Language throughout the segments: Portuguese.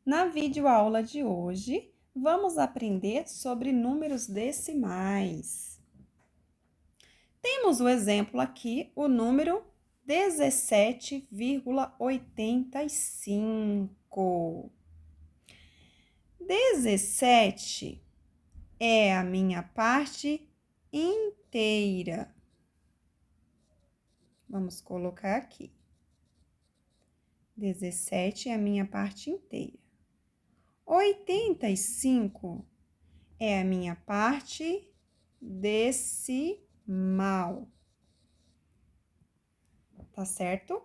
Na videoaula de hoje, vamos aprender sobre números decimais. Temos o exemplo aqui, o número 17,85. 17 é a minha parte inteira. Vamos colocar aqui. 17 é a minha parte inteira. 85 é a minha parte decimal. Tá certo?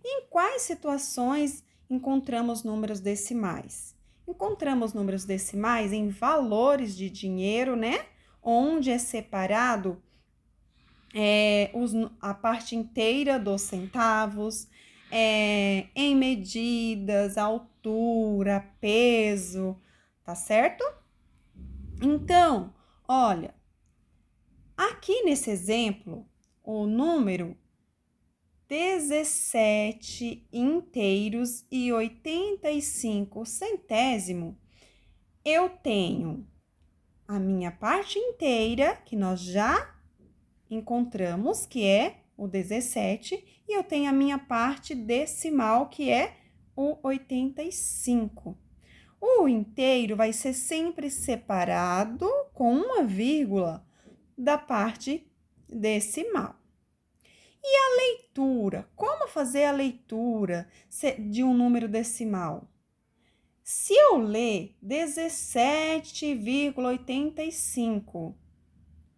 Em quais situações encontramos números decimais? Encontramos números decimais em valores de dinheiro, né? Onde é separado a parte inteira dos centavos, em medidas, altura, peso, tá certo? Então, olha, aqui nesse exemplo, o número 17 inteiros e 85 centésimo, eu tenho a minha parte inteira, que nós já encontramos, que é o 17, e eu tenho a minha parte decimal, que é o 85. O inteiro vai ser sempre separado com uma vírgula da parte decimal. E a leitura? Como fazer a leitura de um número decimal? Se eu ler 17,85,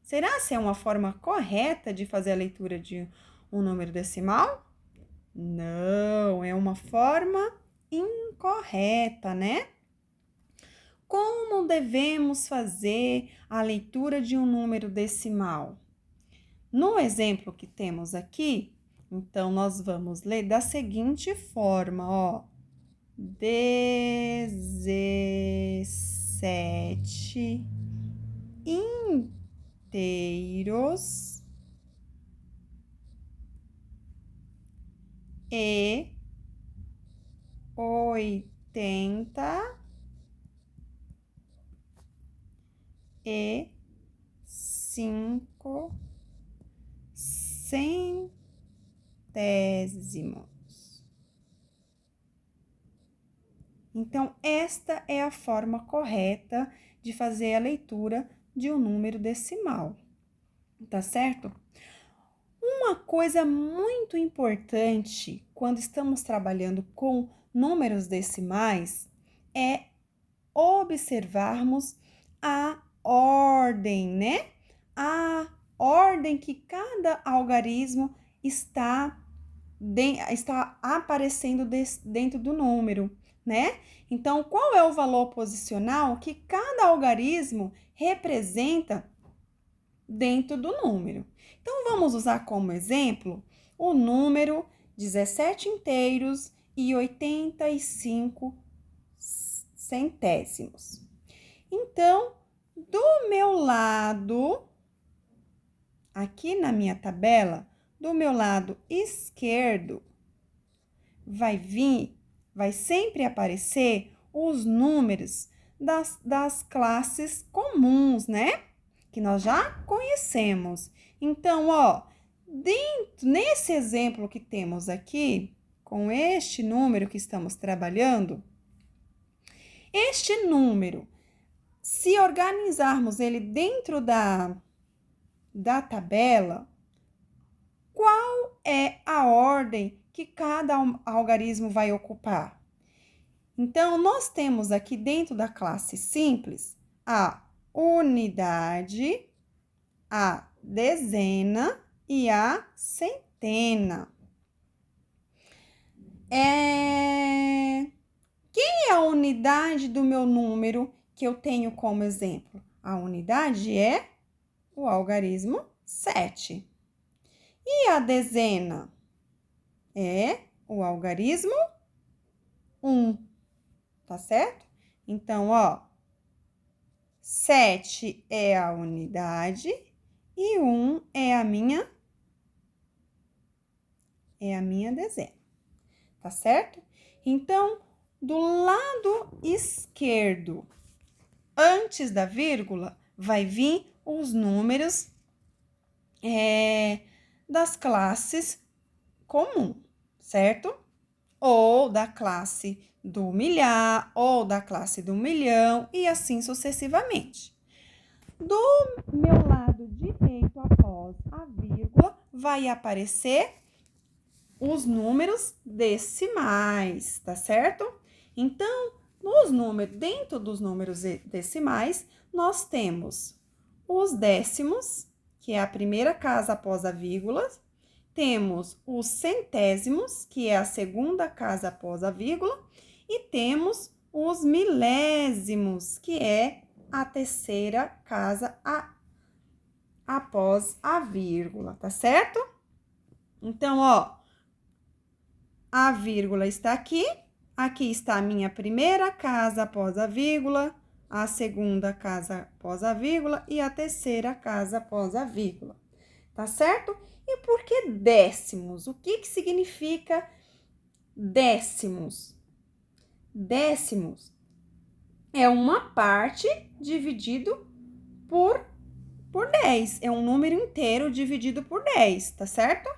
será se é uma forma correta de fazer a leitura de um número decimal? Não, é uma forma incorreta, né? Como devemos fazer a leitura de um número decimal? No exemplo que temos aqui, então, nós vamos ler da seguinte forma, ó. 17 inteiros e 85 centésimos. Então, esta é a forma correta de fazer a leitura de um número decimal, tá certo? Uma coisa muito importante quando estamos trabalhando com números decimais é observarmos a ordem, né? A ordem que cada algarismo está aparecendo dentro do número, né? Então, qual é o valor posicional que cada algarismo representa dentro do número? Então, vamos usar como exemplo o número 17 inteiros e 85 centésimos. Então, do meu lado, aqui na minha tabela, do meu lado esquerdo, vai sempre aparecer os números das classes comuns, né? Que nós já conhecemos. Então, ó, nesse exemplo que temos aqui, com este número que estamos trabalhando, este número, se organizarmos ele dentro da tabela, qual é a ordem que cada algarismo vai ocupar? Então, nós temos aqui dentro da classe simples a unidade, a dezena e a centena. Quem é a unidade do meu número que eu tenho como exemplo? A unidade é o algarismo 7. E a dezena é o algarismo 1, tá certo? Então, ó, 7 é a unidade e 1 é a minha dezena, tá certo? Então, Do lado esquerdo, antes da vírgula, vai vir os números das classes comum, certo? Ou da classe do milhar, ou da classe do milhão, e assim sucessivamente. Do meu lado direito, após a vírgula, vai aparecer os números decimais, tá certo? Então, dentro dos números decimais, nós temos os décimos, que é a primeira casa após a vírgula, temos os centésimos, que é a segunda casa após a vírgula, e temos os milésimos, que é a terceira casa após a vírgula, tá certo? Então, ó, a vírgula está aqui, aqui está a minha primeira casa após a vírgula, a segunda casa após a vírgula e a terceira casa após a vírgula, tá certo? E por que décimos? O que significa décimos? Décimos é uma parte dividido por 10. É um número inteiro dividido por 10, tá certo?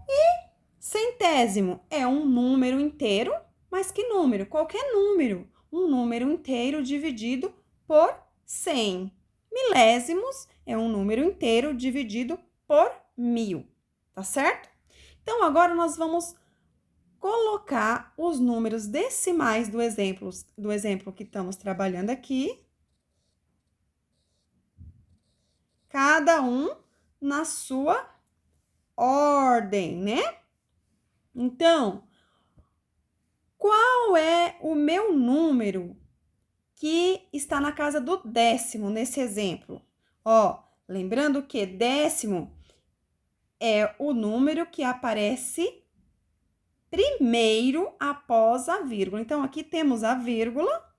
E centésimo é um número inteiro, mas que número? Qualquer número. Um número inteiro dividido por 100. Milésimos é um número inteiro dividido por 1000, tá certo? Então, agora nós vamos colocar os números decimais do exemplo que estamos trabalhando aqui. Cada um na sua ordem, né? Então, qual é o meu número que está na casa do décimo nesse exemplo? Ó, lembrando que décimo é o número que aparece primeiro após a vírgula. Então, aqui temos a vírgula.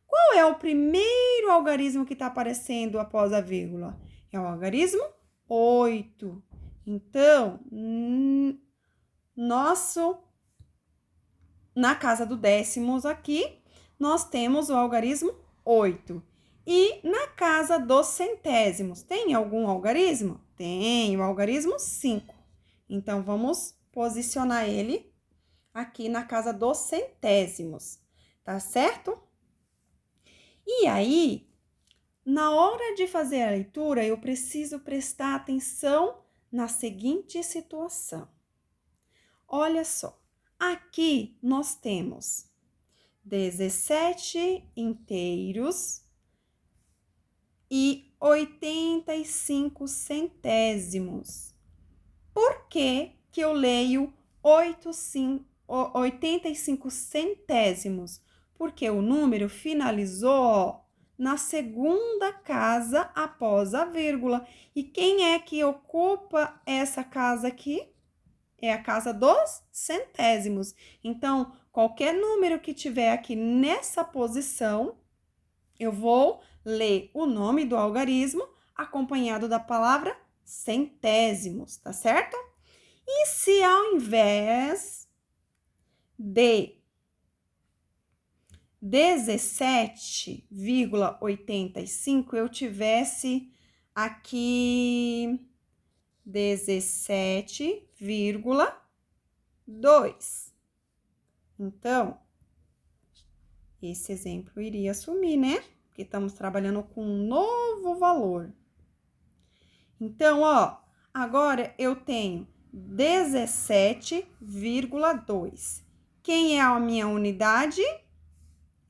Qual é o primeiro algarismo que está aparecendo após a vírgula? É o algarismo 8. Então, na casa do décimos aqui, nós temos o algarismo 8. E na casa dos centésimos, tem algum algarismo? Tem, o algarismo 5. Então, vamos posicionar ele aqui na casa dos centésimos, tá certo? E aí, na hora de fazer a leitura, eu preciso prestar atenção na seguinte situação. Olha só, aqui nós temos 17 inteiros e 85 centésimos. Por que eu leio 85 centésimos? Porque o número finalizou na segunda casa após a vírgula. E quem é que ocupa essa casa aqui? É a casa dos centésimos. Então, qualquer número que tiver aqui nessa posição, eu vou ler o nome do algarismo acompanhado da palavra centésimos, tá certo? E se ao invés de 17,85 eu tivesse aqui 17,2. Então, esse exemplo iria sumir, né? Porque estamos trabalhando com um novo valor. Então, ó, agora eu tenho 17,2. Quem é a minha unidade?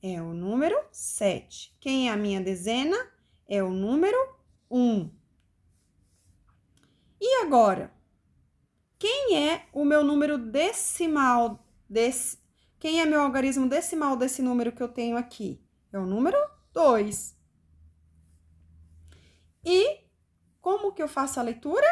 É o número 7. Quem é a minha dezena? É o número 1. E agora? Quem é o meu número decimal quem é meu algarismo decimal desse número que eu tenho aqui? É o número 2. E como que eu faço a leitura?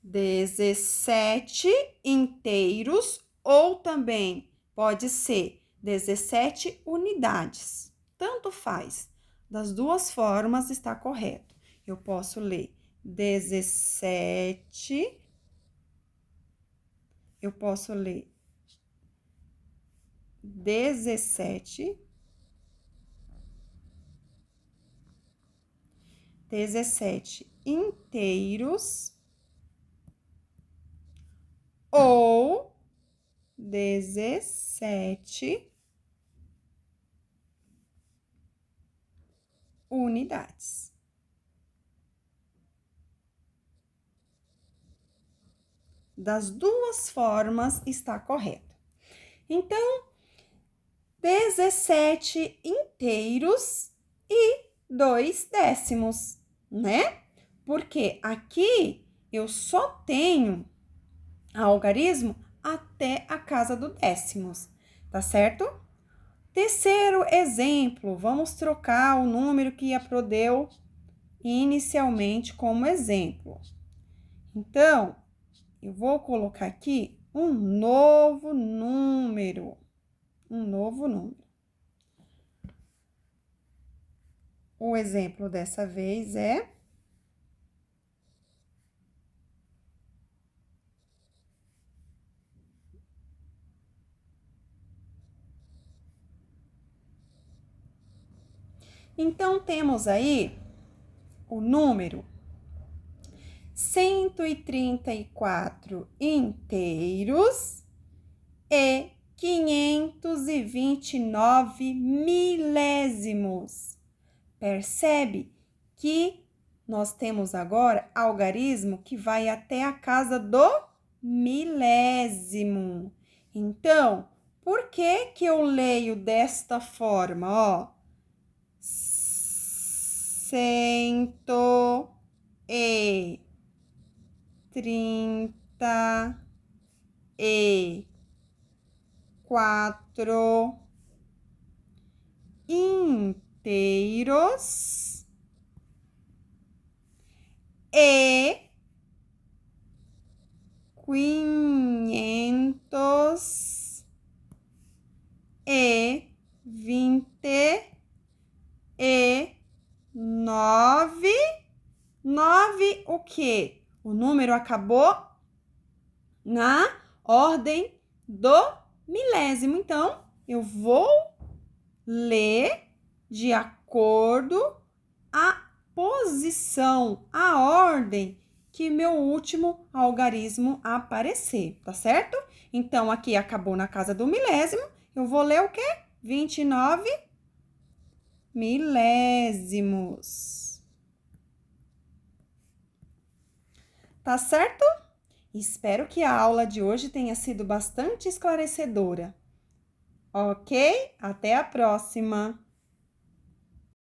17 inteiros ou também pode ser 17 unidades. Tanto faz. Das duas formas está correto. Eu posso ler 17. Eu posso ler 17 inteiros ou 17 unidades. Das duas formas está correto. Então, 17 inteiros e 2 décimos, né? Porque aqui eu só tenho algarismo até a casa do décimos, tá certo? Terceiro exemplo, vamos trocar o número que a Pro deu inicialmente como exemplo. Então, eu vou colocar aqui um novo número. O exemplo dessa vez é 'Então, temos aí o número 134 inteiros e 529 milésimos. Percebe que nós temos agora algarismo que vai até a casa do milésimo. Então, por que que eu leio desta forma, ó? 134 inteiros e 529. 9 o quê? O número acabou na ordem do milésimo. Então, eu vou ler de acordo a posição, a ordem que meu último algarismo aparecer, tá certo? Então, aqui acabou na casa do milésimo, eu vou ler o quê? 29 milésimos. Tá certo? Espero que a aula de hoje tenha sido bastante esclarecedora. Ok? Até a próxima!